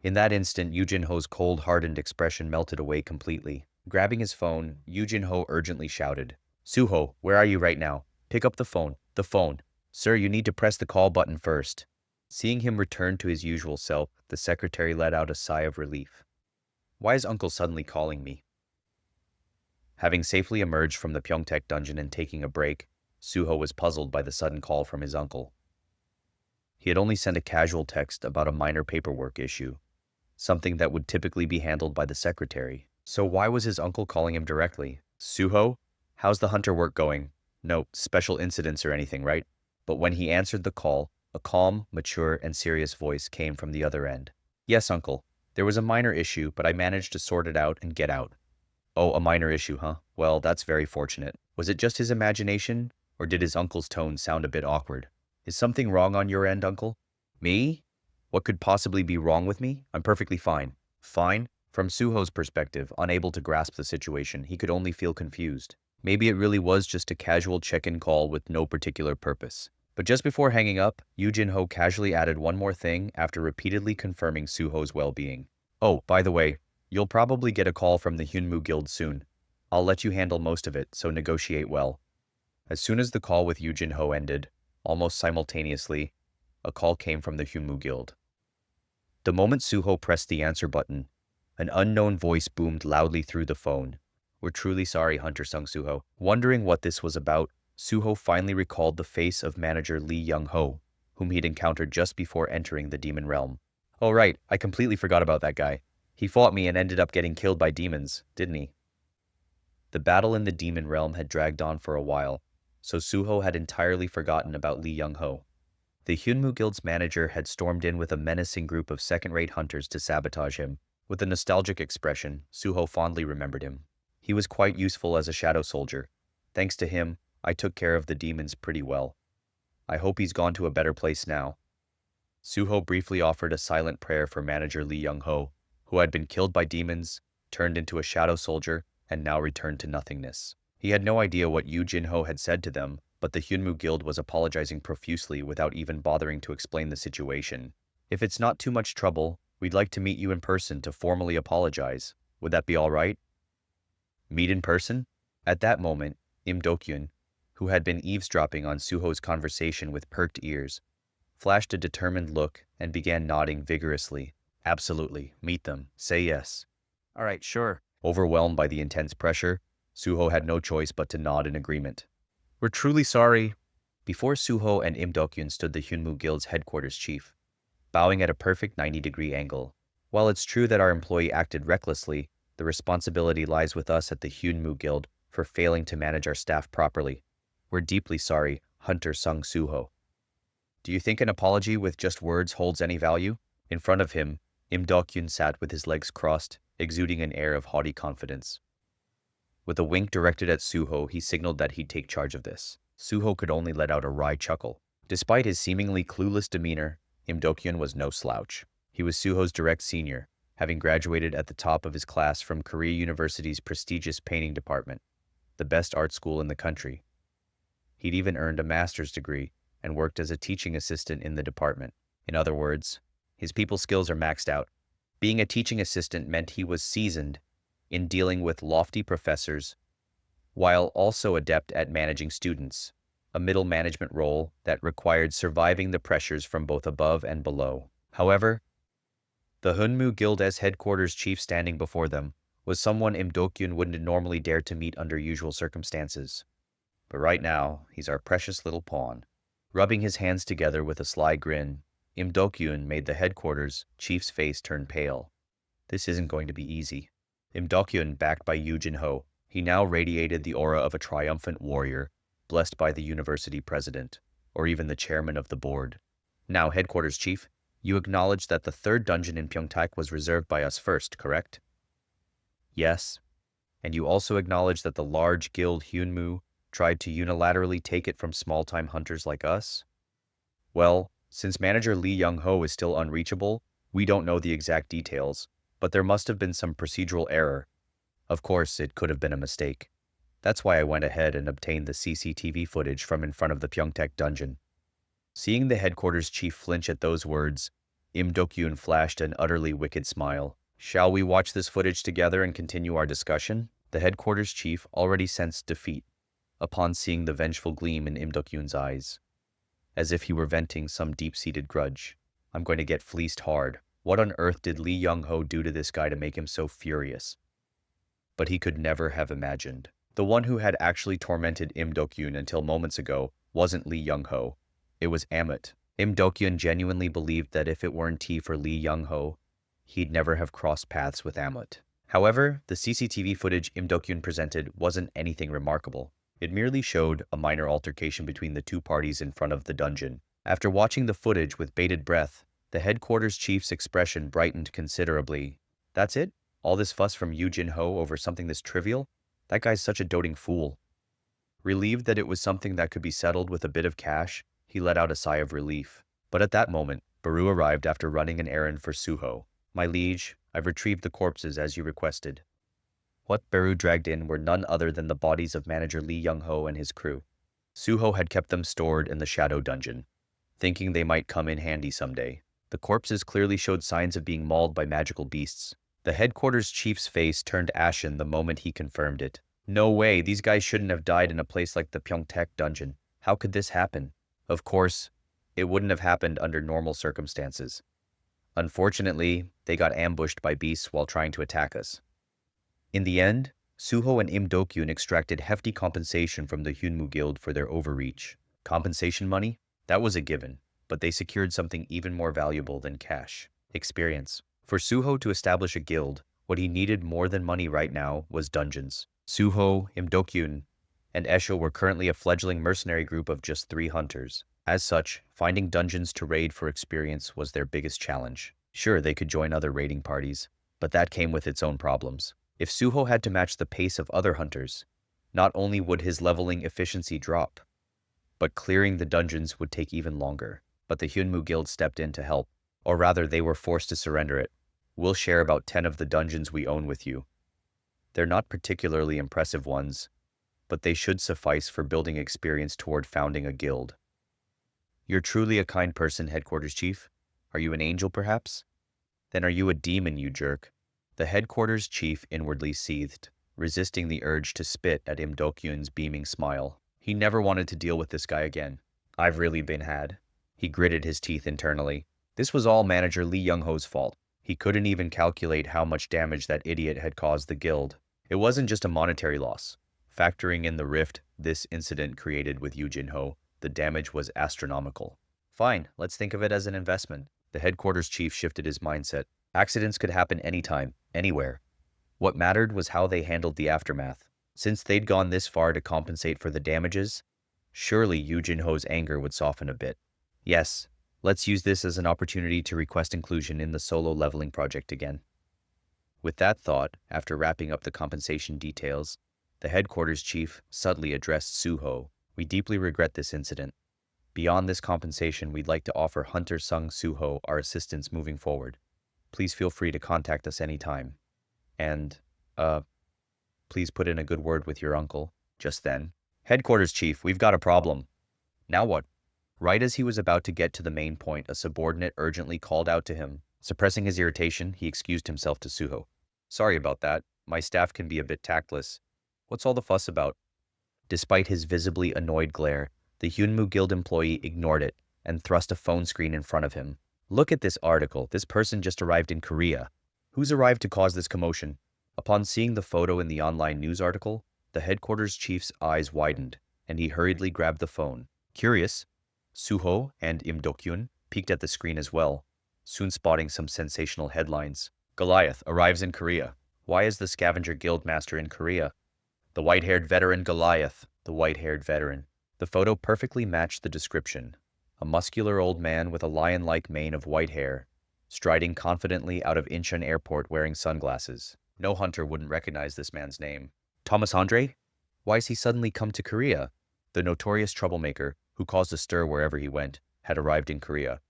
In that instant, Yujin-ho's cold-hardened expression melted away completely. Grabbing his phone, Yujin-ho urgently shouted, "Suho, where are you right now? Pick up the phone. The phone. Sir, you need to press the call button first." Seeing him return to his usual self, the secretary let out a sigh of relief. Why is Uncle suddenly calling me? Having safely emerged from the Pyeongtaek dungeon and taking a break, Suho was puzzled by the sudden call from his uncle. He had only sent a casual text about a minor paperwork issue, something that would typically be handled by the secretary. So why was his uncle calling him directly? "Suho, how's the hunter work going? No special incidents or anything, right?" But when he answered the call, a calm, mature, and serious voice came from the other end. "Yes, uncle. There was a minor issue, but I managed to sort it out and get out." "Oh, a minor issue, huh? Well, that's very fortunate." Was it just his imagination, or did his uncle's tone sound a bit awkward? "Is something wrong on your end, uncle?" "Me? What could possibly be wrong with me? I'm perfectly fine." "Fine?" From Suho's perspective, unable to grasp the situation, he could only feel confused. Maybe it really was just a casual check-in call with no particular purpose. But just before hanging up, Yujin-ho casually added one more thing after repeatedly confirming Suho's well-being. "Oh, by the way, you'll probably get a call from the Hunmu Guild soon. I'll let you handle most of it, so negotiate well." As soon as the call with Yujin-ho ended, almost simultaneously, a call came from the Hunmu Guild. The moment Suho pressed the answer button, an unknown voice boomed loudly through the phone. "We're truly sorry, Hunter Sung Suho." Wondering what this was about, Suho finally recalled the face of manager Lee Young-ho, whom he'd encountered just before entering the demon realm. "Oh right, I completely forgot about that guy. He fought me and ended up getting killed by demons, didn't he?" The battle in the demon realm had dragged on for a while, so Suho had entirely forgotten about Lee Young-ho. The Hunmu Guild's manager had stormed in with a menacing group of second-rate hunters to sabotage him. With a nostalgic expression, Suho fondly remembered him. He was quite useful as a shadow soldier. Thanks to him, I took care of the demons pretty well. I hope he's gone to a better place now. Suho briefly offered a silent prayer for manager Lee Young-ho, who had been killed by demons, turned into a shadow soldier, and now returned to nothingness. He had no idea what Yu Jin-ho had said to them, but the Hunmu Guild was apologizing profusely without even bothering to explain the situation. "If it's not too much trouble, we'd like to meet you in person to formally apologize. Would that be all right?" Meet in person? At that moment, Im Dokyun, who had been eavesdropping on Suho's conversation with perked ears, flashed a determined look and began nodding vigorously. "Absolutely. Meet them. Say yes." "All right, sure." Overwhelmed by the intense pressure, Suho had no choice but to nod in agreement. "We're truly sorry." Before Suho and Im Dokyun stood the Hunmu Guild's headquarters chief, bowing at a perfect 90-degree angle. "While it's true that our employee acted recklessly, the responsibility lies with us at the Hunmu Guild for failing to manage our staff properly. We're deeply sorry, Hunter Sung Suho." "Do you think an apology with just words holds any value?" In front of him, Im Dokyun sat with his legs crossed, exuding an air of haughty confidence. With a wink directed at Suho, he signaled that he'd take charge of this. Suho could only let out a wry chuckle. Despite his seemingly clueless demeanor, Im Dokyun was no slouch. He was Suho's direct senior, having graduated at the top of his class from Korea University's prestigious painting department, the best art school in the country. He'd even earned a master's degree and worked as a teaching assistant in the department. In other words, his people skills are maxed out. Being a teaching assistant meant he was seasoned in dealing with lofty professors, while also adept at managing students, a middle management role that required surviving the pressures from both above and below. However, the Hunmu Guild's headquarters chief standing before them was someone Im Dokyun wouldn't normally dare to meet under usual circumstances. But right now, he's our precious little pawn. Rubbing his hands together with a sly grin, Im Dokyun made the headquarters chief's face turn pale. This isn't going to be easy. Im Dokyun, backed by Yu Jin-ho, he now radiated the aura of a triumphant warrior, blessed by the university president, or even the chairman of the board. "Now, headquarters chief, you acknowledge that the third dungeon in Pyeongtaek was reserved by us first, correct?" "Yes." "And you also acknowledge that the large guild Hunmu tried to unilaterally take it from small-time hunters like us?" "Well, since manager Lee Young-ho is still unreachable, we don't know the exact details, but there must have been some procedural error. Of course, it could have been a mistake. That's why I went ahead and obtained the CCTV footage from in front of the Pyeongtaek dungeon." Seeing the headquarters chief flinch at those words, Im Dokyun flashed an utterly wicked smile. Shall we watch this footage together and continue our discussion? The headquarters chief already sensed defeat upon seeing the vengeful gleam in Im Dokyun's eyes, as if he were venting some deep-seated grudge. I'm going to get fleeced hard. What on earth did Lee Young-ho do to this guy to make him so furious? But he could never have imagined. The one who had actually tormented Im Dokyun until moments ago wasn't Lee Young-ho. It was Amit. Im Dokyun genuinely believed that if it weren't for Lee Young-ho, he'd never have crossed paths with Amit. However, the CCTV footage Im Dokyun presented wasn't anything remarkable. It merely showed a minor altercation between the two parties in front of the dungeon. After watching the footage with bated breath, the headquarters chief's expression brightened considerably. That's it? All this fuss from Yoo Jin-ho over something this trivial? That guy's such a doting fool. Relieved that it was something that could be settled with a bit of cash, he let out a sigh of relief. But at that moment, Baru arrived after running an errand for Suho. My liege, I've retrieved the corpses as you requested. What Baru dragged in were none other than the bodies of manager Lee Young-ho and his crew. Suho had kept them stored in the shadow dungeon, thinking they might come in handy someday. The corpses clearly showed signs of being mauled by magical beasts. The headquarters chief's face turned ashen the moment he confirmed it. No way, these guys shouldn't have died in a place like the Pyeongtaek dungeon. How could this happen? Of course, it wouldn't have happened under normal circumstances. Unfortunately, they got ambushed by beasts while trying to attack us. In the end, Suho and Im Dokyun extracted hefty compensation from the Hunmu Guild for their overreach. Compensation money? That was a given, but they secured something even more valuable than cash: experience. For Suho to establish a guild, what he needed more than money right now was dungeons. Suho, Im Dokyun, and Esho were currently a fledgling mercenary group of just 3 hunters. As such, finding dungeons to raid for experience was their biggest challenge. Sure, they could join other raiding parties, but that came with its own problems. If Suho had to match the pace of other hunters, not only would his leveling efficiency drop, but clearing the dungeons would take even longer. But the Hunmu Guild stepped in to help, or rather they were forced to surrender it. We'll share about 10 of the dungeons we own with you. They're not particularly impressive ones, but they should suffice for building experience toward founding a guild. You're truly a kind person, headquarters chief. Are you an angel, perhaps? Then are you a demon, you jerk? The headquarters chief inwardly seethed, resisting the urge to spit at Im Dokyun's beaming smile. He never wanted to deal with this guy again. I've really been had. He gritted his teeth internally. This was all manager Lee Young-ho's fault. He couldn't even calculate how much damage that idiot had caused the guild. It wasn't just a monetary loss. Factoring in the rift this incident created with Yoo Jin-ho, the damage was astronomical. Fine, let's think of it as an investment. The headquarters chief shifted his mindset. Accidents could happen anytime, anywhere. What mattered was how they handled the aftermath. Since they'd gone this far to compensate for the damages, surely Yoo Jin-ho's anger would soften a bit. Yes, let's use this as an opportunity to request inclusion in the solo leveling project again. With that thought, after wrapping up the compensation details, the headquarters chief subtly addressed Suho. We deeply regret this incident. Beyond this compensation, we'd like to offer Hunter Sung Suho our assistance moving forward. Please feel free to contact us anytime. And, please put in a good word with your uncle. Just then, headquarters chief, we've got a problem. Now what? Right as he was about to get to the main point, a subordinate urgently called out to him. Suppressing his irritation, he excused himself to Suho. Sorry about that. My staff can be a bit tactless. What's all the fuss about? Despite his visibly annoyed glare, the Hunmu Guild employee ignored it and thrust a phone screen in front of him. Look at this article. This person just arrived in Korea. Who's arrived to cause this commotion? Upon seeing the photo in the online news article, the headquarters chief's eyes widened, and he hurriedly grabbed the phone. Curious, Suho and Im Dokyun peeked at the screen as well, soon spotting some sensational headlines. Goliath arrives in Korea. Why is the Scavenger Guild master in Korea? The white-haired veteran Goliath. The white-haired veteran. The photo perfectly matched the description. A muscular old man with a lion-like mane of white hair, striding confidently out of Incheon Airport wearing sunglasses. No hunter wouldn't recognize this man's name. Thomas Andre? Why has he suddenly come to Korea? The notorious troublemaker, who caused a stir wherever he went, had arrived in Korea.